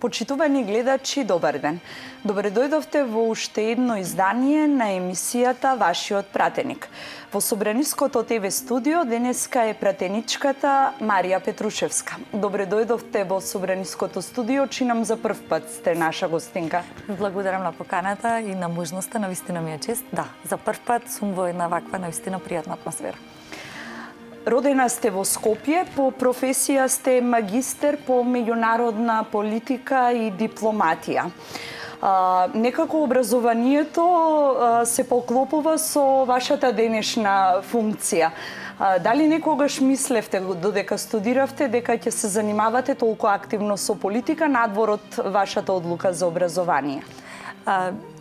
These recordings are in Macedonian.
Почитувани гледачи, добар ден. Добре дојдовте во уште едно издание на емисијата Вашиот пратеник. Во Собраниското ТВ студио денеска е пратеничката Марија Петрушевска. Добре дојдовте во Собраниското студио, чинам за прв пат сте наша гостинка. Благодарам на поканата и на можноста, навистина ми е чест. Да, за прв пат сум во една ваква навистина пријатна атмосфера. Родена сте во Скопје, по професија сте магистер по меѓународна политика и дипломатија. Некако образованието се поклопува со вашата денешна функција. Дали некогаш мислевте, додека студиравте, дека ќе се занимавате толку активно со политика надвор од вашата одлука за образование?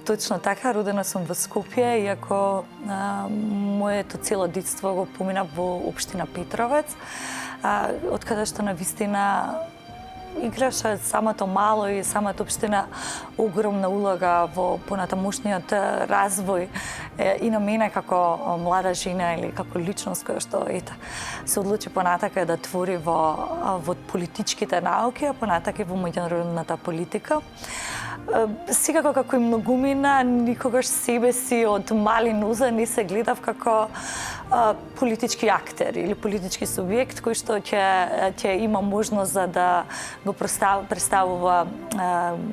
Точно така, родена сум во Скопје, иако моето цело детство го поминав во општина Петровец, од каде што навистина играше самото мало и самата општина огромна улога во понатамошниот развој и на мене како млада жена или како личност која што се одлучи понатака да твори во политичките науки, а понатака и во меѓународната политика. Секако како и многумина, никогаш себе си од мали ноза не се гледав како политички актер или политички субјект кој што ќе има можност за да го представува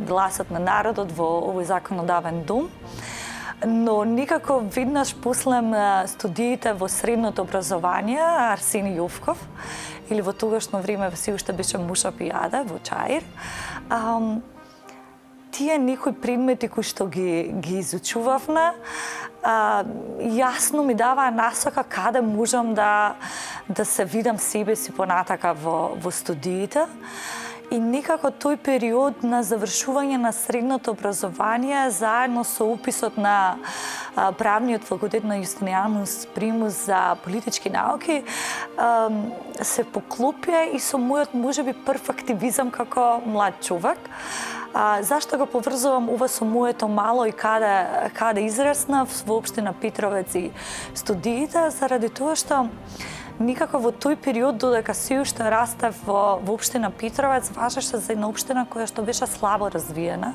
гласот на народот во овој законодавен дом. Но никако веднаш после студиите во средното образование Арсени Јовков или во тогашно време се уште беше Мушапијада во Чаир, тие некои предмети кои што ги изучувавме, јасно ми даваа насока каде можам да се видам себе си понатака во студиите. И некако тој период на завршување на средното образование заедно со уписот на правниот факултет на Јустинијанус Примус за политички науки се поклопија и со мојот можеби прв активизам како млад човек. Зашто го поврзувам ова со моето мало и каде израснав во општина Петровец и студиите, заради тоа што никако во тој период, додека се уште растев во општина Петровец, важеше за една општина која што беше слабо развиена.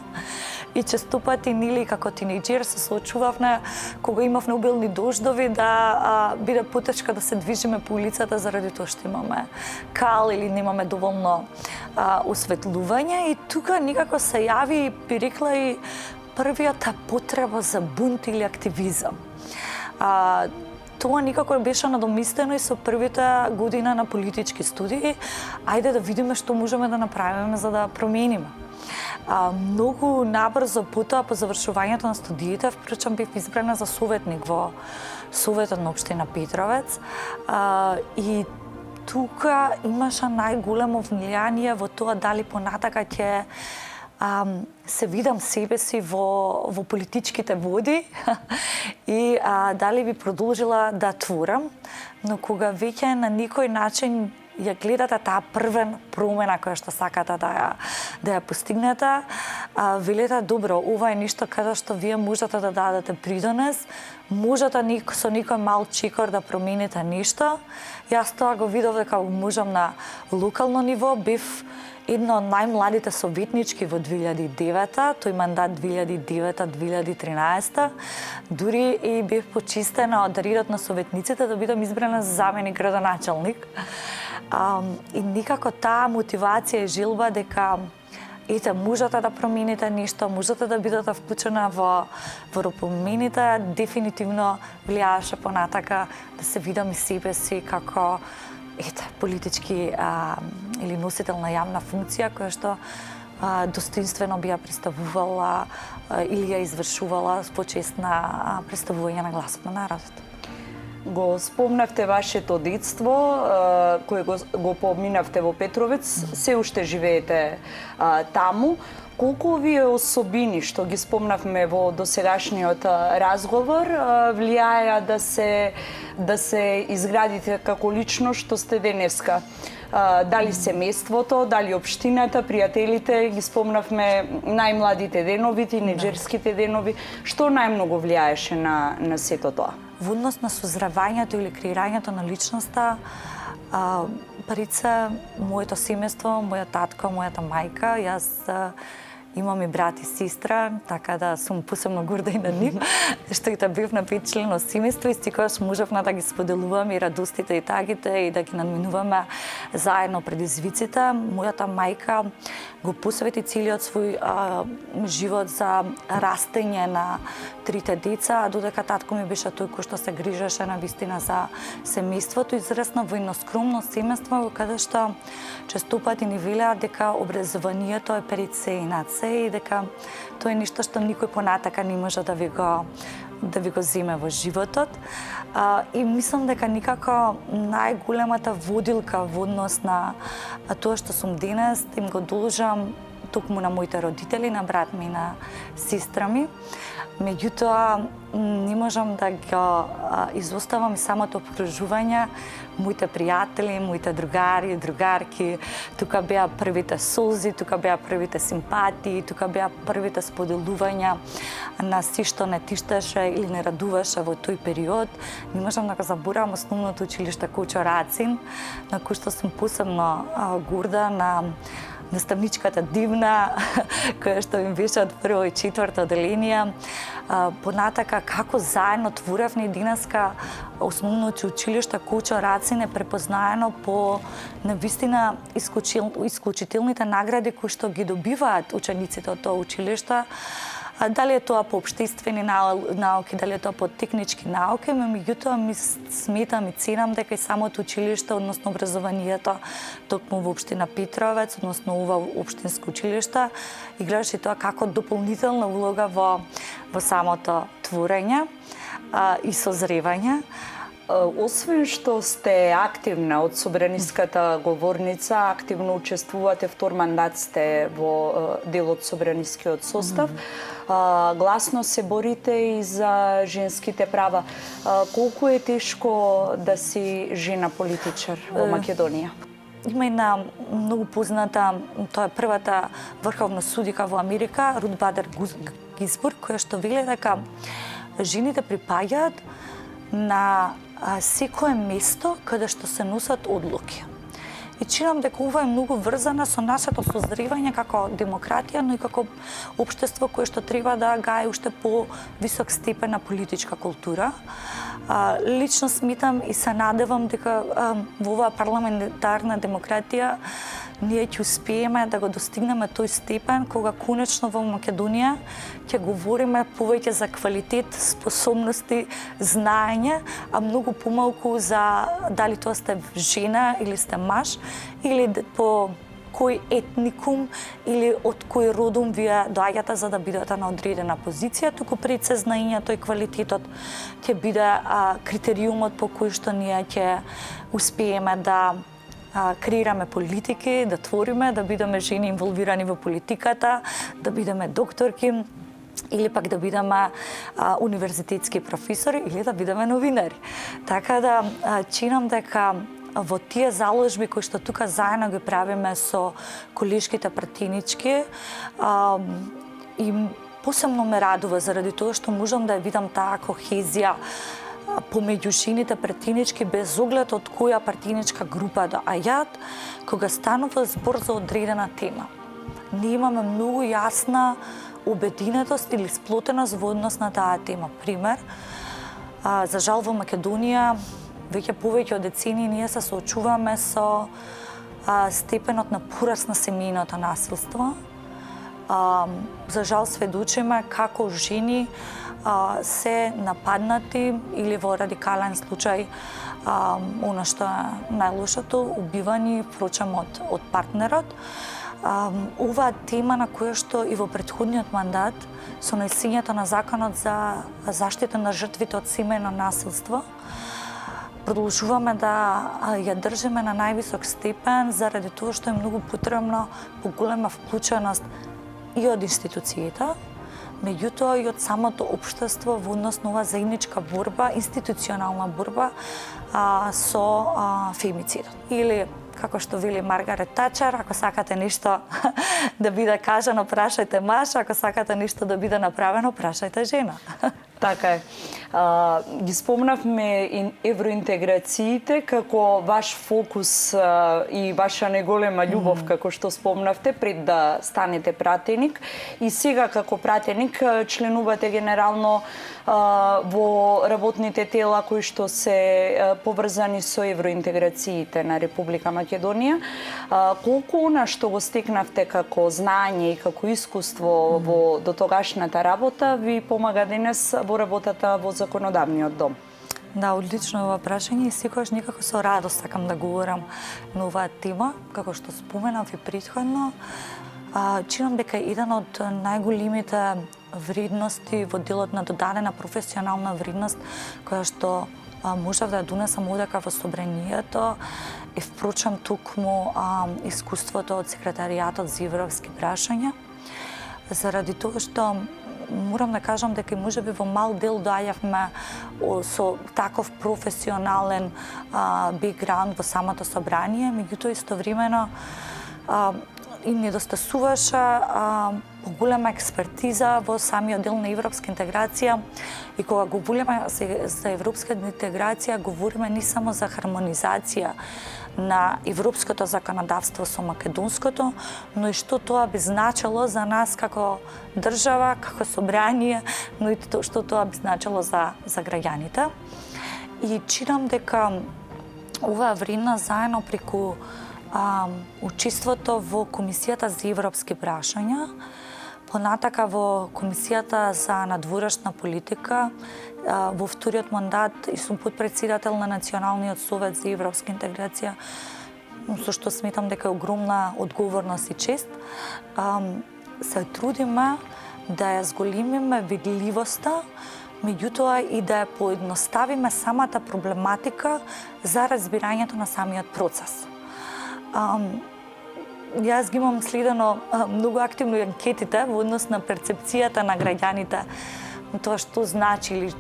И често пати, нели, како тинејџер се соочувавме, кога имавме обилни дождови, да биде потешко да се движиме по улицата заради тоа што имаме кал или немаме доволно осветлување. И тука никако се јави, би рекла, и првиот потреба за бунт или активизам. Тоа никако беше надоместено и со првите година на политички студии. Ајде да видиме што можеме да направиме за да промениме. Многу набрзо потоа по завршувањето на студиите, впрочем бев избрана за советник во Советот на општина Петровец. И тука имаше најголемо влијание во тоа дали понатака ќе се видам себе си во политичките води и дали би продолжила да творам, но кога веќе на никој начин ја гледате таа првен промена која што сакате да ја постигнете, велете добро, ова е нешто каде што вие можете да дадете придонес, можете со некој мал чекор да промените нешто. Јас тоа го видов дека можам на локално ниво, бев една од најмладите советнички во 2009-та, тој мандат 2009-2013, дури и бев почистена од редот на советниците да бидам избрана за заменик градоначелник. И никако таа мотивација и желба дека можете да промените нешто, можете да бидете вклучена во промените, дефинитивно влијаеше понатака да се видам и себе си како политички или носител на јавна функција која што достоинствено би ја представувала или ја извршувала по чест на представување на гласот на народот. Го спомнавте вашето детство, кое го поминавте во Петровец, се уште живеете таму. Колку овие особини што ги спомнавме во досегашниот разговор влијаја да се изградите како личност што сте денеска? Дали семејството, дали општината, пријателите, ги спомнавме најмладите денови, тинеџерските денови, што најмногу влијаеше на сето тоа? Во однос на созревањето или креирањето на личноста, Пред се моето семејство, моја татко, мојата мајка, јас имам и брат и сестра, така да сум посебно горда и на нив, што и бев на 5-члено семејство и секогаш можевме да ги споделуваме и радостите и тагите и да ги надминуваме заедно предизвиците. Мојата мајка го посвети целиот свој живот за растење на 3 деца, а додека татко ми беше тој кој што се грижеше на вистина за семејството, израсна во едно скромно семејство каде што често пати ни велеа дека образованието е пред се и над се и дека тоа е нешто што никој понатака не може да ви го земе во животот. И мислам дека никако најголемата водилка во однос на тоа што сум денес, им го должам токму на моите родители, на брат ми и на сестра ми. Меѓутоа, не можам да го изоставам и самото обкружување, моите пријатели, моите другари, другарки, тука беа првите солзи, тука беа првите симпатии, тука беа првите споделувања на си што не тиштеше или не радуваше во тој период. Не можам да го заборавам основното училиште Кочо Рацин, на кој што сум посебно горда, на наставничката Дивна, која што им беше од 1 и 4 одделение. Понатака како заедно творевме и денеска основното училиште Кочо Рацин е препознаено по навистина исклучителните награди кои што ги добиваат учениците од тоа училиште. Дали е тоа по општествени науки, дали е тоа по технички науки, меѓутоа ми сметам и ценам дека и самото училиште, односно образованието, токму во општина Петровец, односно ова општинско училиште, играше тоа како дополнителна улога во самото творење и созревање. Освен што сте активна од собраниската говорница, активно учествувате, втор мандат сте во дел од собранискиот состав, гласно се борите и за женските права. Колку е тешко да си жена политичар во Македонија? Има една многу позната, тоа е првата врховна судика во Америка, Рут Бадер Гизбург, која што вели дека жените припаѓаат на секое место каде што се носат одлуки. И чинам дека ова е многу врзана со нашето созревање како демократија, но и како општество кое што треба да гаи уште по висок степен на политичка култура. Лично сметам и се надевам дека во оваа парламентарна демократија ние ќе успееме да го достигнеме тој степен кога конечно во Македонија ќе говориме повеќе за квалитет, способности, знаење, а многу помалку за дали тоа сте жена или сте маж или по кој етникум или од кој родум вие доаѓате за да бидете на одредена позиција, туку пред се знаењето и квалитетот ќе биде критериумот по кој што ние ќе успееме да креираме политики, да твориме, да бидеме жени инволвирани во политиката, да бидеме докторки или пак да бидеме универзитетски професори или да бидеме новинари. Така да чинам дека во тие заложби кои што тука заедно ги правиме со колешките пратенички и посебно ме радува заради тоа што можам да ја видам таа кохезија помеѓу жените пратенички без оглед од која партиничка група да ајат, кога станува збор за одредена тема. Ние имаме многу јасна убединетост или сплотеност во однос на таа тема. Пример, за жал во Македонија веќе повеќе од децении ние се соочуваме со степенот на пораст на семејното насилство. За жал сведочиме како жени се нападнати или во радикален случај она што е најлошото, убивани впрочем од партнерот. Ова тема на која што и во претходниот мандат со најсењето на законот за заштита на жртвите од семејно насилство продолжуваме да ја држиме на највисок степен заради тоа што е многу потребно поголема вклученост и од институциите, меѓутоа и од самото општество во однос на оваа заедничка борба, институционална борба со фемицидот. Или, како што вели Маргарет Тачер, ако сакате нешто да биде кажано, прашајте маж, ако сакате нешто да биде направено, прашајте жена. Така е. Ги спомнавме евроинтеграциите како ваш фокус и ваша неголема љубов, како што спомнавте, пред да станете пратеник. И сега како пратеник членувате генерално во работните тела кои што се поврзани со евроинтеграциите на Република Македонија. Колку она што го стекнавте како знаење и како искуство во дотогашната работа ви помага денес во работата во законодавниот дом? Да, одлично ова прашање и секогаш некако со радост сакам да говорам на оваа тема, како што споменав и претходно. Чинам дека еден од најголемите вредности во делот на додадена професионална вредност која што можев да ја донесам овдека во собранието и впрочем токму искуството од секретаријатот за европски прашања, заради тоа што морам да кажам дека можеби во мал дел доаѓавме со таков професионален бекграунд во самото собрание, меѓутоа истовремено и недостасуваше поголема експертиза во самиот дел на европска интеграција. И кога говориме за европска интеграција, говориме не само за хармонизација на европското законодавство со македонското, но и што тоа би значило за нас како држава, како собрание, но и што тоа би значило за граѓаните. И чинам дека оваа вредност заедно преку учеството во Комисијата за европски прашања, понатака во Комисијата за надворешна политика, во вториот мандат и сум подпредседател на Националниот совет за европска интеграција, со што сметам дека е огромна одговорност и чест. Се трудиме да ја зголемиме видливоста, меѓутоа и да ја поедноставиме самата проблематика за разбирањето на самиот процес. Јас ги имам следено многу активно и анкетите во однос на перцепцијата на граѓаните, тоа што значи или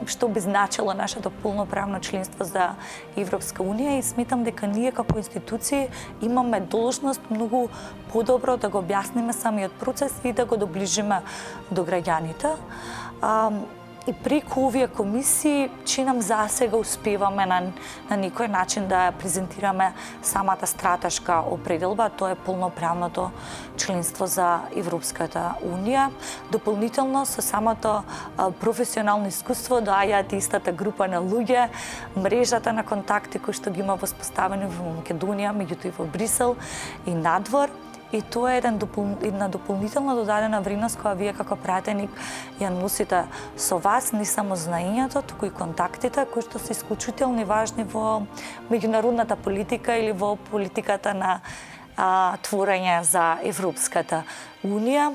што би значило нашето полноправно членство за Европска унија, и сметам дека ние како институции имаме должност многу подобро да го објасниме самиот процес и да го доближиме до граѓаните. И преку овие комисии, чинам засега успеваме на некој начин да презентираме самата стратешка определба, тоа е полноправното членство за Европската унија. Дополнително со самото професионално искуство доаѓаат истата група на луѓе, мрежата на контакти кои што ги има воспоставени во Македонија, меѓутоа и во Брисел и надвор. И тоа е една дополнителна додадена вредност која вие како пратеник ја носите со вас, не само знаењето, туку и контактите кои што се исклучително важни во меѓународната политика или во политиката на творење за Европската унија.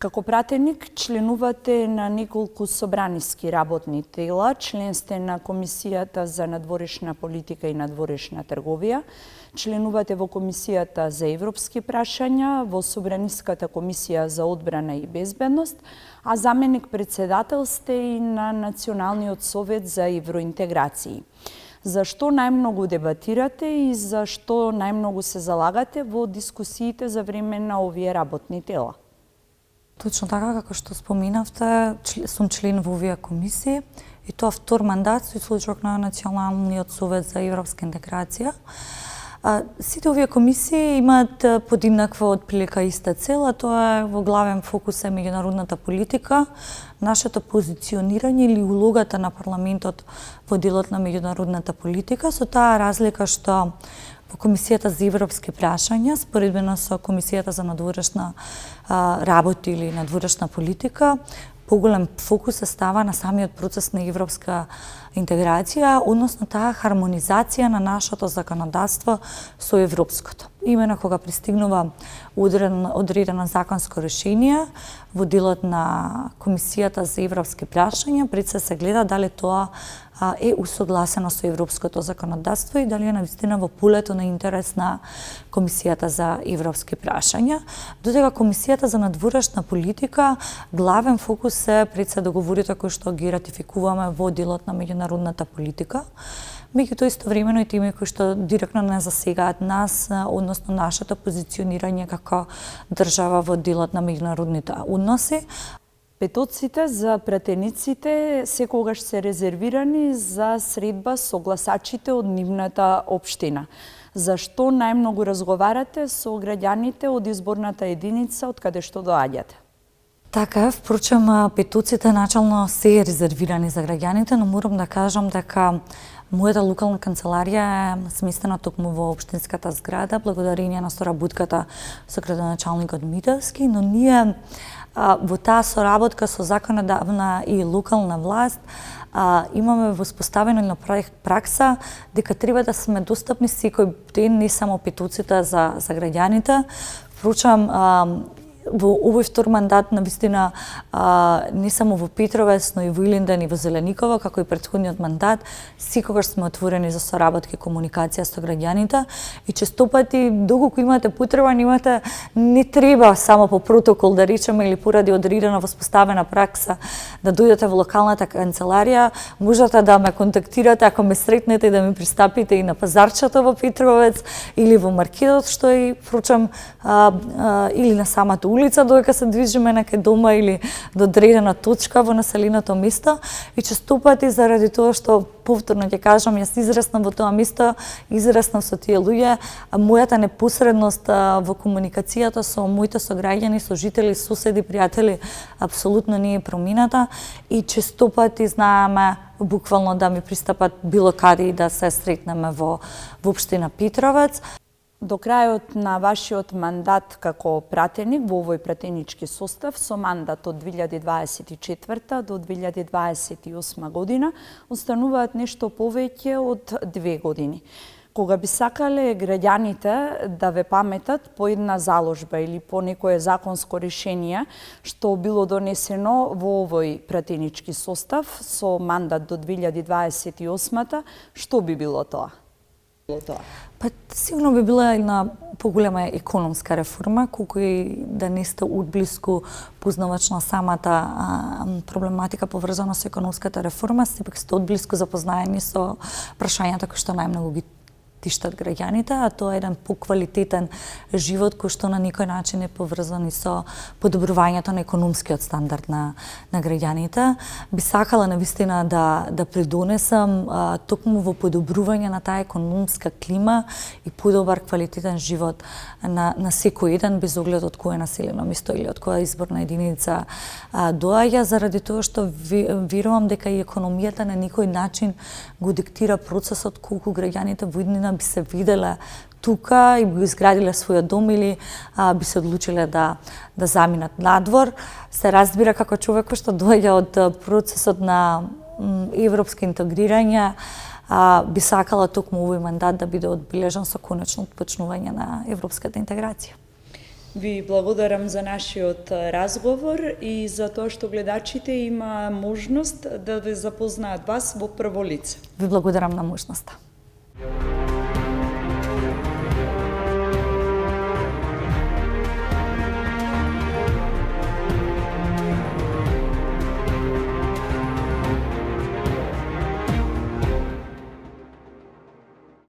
Како пратеник членувате на неколку собраниски работни тела, член сте на Комисијата за надворешна политика и надворешна трговија, членувате во Комисијата за европски прашања, во Собраниската комисија за одбрана и безбедност, а заменик председател сте и на Националниот совет за евроинтеграции. Зашто најмногу дебатирате и зашто најмногу се залагате во дискусиите за време на овие работни тела? Точно така, како што споменавте, сум член во овие комисии и тоа втор мандат со случајот на Националниот совет за европска интеграција. Сите овие комисии имаат подеднаква отприлика иста цел, а тоа е во главен фокус е меѓународната политика, нашето позиционирање или улогата на парламентот во делот на меѓународната политика, со таа разлика што во Комисијата за европски прашања, споредбено со Комисијата за надворешна работа или надворешна политика, поголем фокус се става на самиот процес на европска интеграција, односно таа хармонизација на нашето законодавство со европското. именно кога пристигнува одредено законско решение во делот на Комисијата за европски прашања, пред се гледа дали тоа е усогласено со европското законодавство и дали е навистина во полето на интерес на Комисијата за европски прашања. Додека Комисијата за надворешна политика, главен фокус е пред се договорите кои што ги ратификуваме во делот на меѓународната политика. Меѓутоа истовремено и теми кои што директно не засегаат нас, односно нашето позиционирање како држава во делот на меѓународните односи. Петоците за пратениците секогаш се резервирани за средба со гласачите од нивната општина. Зашто најмногу разговарате со граѓаните од изборната единица од каде што доаѓате? Така, впрочем, петоците начално се резервирани за граѓаните, но морам да кажам дека мојата локална канцеларија е сместена токму во општинската зграда, благодарение на соработката со градоначалникот Митевски, но ние во таа соработка со законодавна и локална власт имаме воспоставена една пракса дека треба да сме достапни секој ден, не само петоците за граѓаните. Впрочем, во овој втор мандат навистина не само во Петровец, но и во Илинден и во Зеленикова, како и претходниот мандат, секогаш сме отворени за соработка и комуникација со граѓаните и честопати доколку имате потреба, не треба само по протокол да речеме или поради одредена воспоставена пракса да дојдете во локалната канцеларија, можете да ме контактирате ако ме сретнете и да ми пристапите и на пазарчето во Петровец или во маркетот, што и впрочем или на самата улица додека се движиме некај дома или до одредена точка во населеното место и честопати заради тоа што повторно ќе кажам, јас израснав во тоа место, израснав со тие луѓе, мојата непосредност во комуникацијата со моите сограѓани, со жители, соседи, пријатели апсолутно не е промината и честопати знаеме буквално да ми пристапат било каде и да се сретнеме во општина Петровец. До крајот на вашиот мандат како пратеник во овој пратенички состав со мандат од 2024 до 2028 година остануваат нешто повеќе од 2 години. Кога би сакале граѓаните да ве паметат по една заложба или по некое законско решение што било донесено во овој пратенички состав со мандат до 2028, што би било тоа? Па сигурно би била една поголема економска реформа, колку и да не сте одблиску познавач на самата проблематика поврзана со економската реформа, сепак сте одблиску запознаени со прашањата кои што најмногу ги тиштат граѓаните, а тоа е еден поквалитетен живот кој што на никој начин е поврзан и со подобрувањето на економскиот стандард на граѓаните. Би сакала навистина да придонесам токму во подобрување на таа економска клима и подобар квалитетен живот на секој еден без оглед од кое населено место или од која изборна единица доаѓа, заради тоа што верувам дека и економијата на никој начин го диктира процесот колку граѓаните во иднина би се виделе тука и би изградиле својот дом или би се одлучиле да заминат надвор. Се разбира како човек што доаѓа од процесот на европско интегрирање, би сакала токму овој мандат да биде одбележан со конечно отпочнување на европската интеграција. Ви благодарам за нашиот разговор и за тоа што гледачите има можност да ве запознаат вас во прво лице. Ви благодарам на можноста.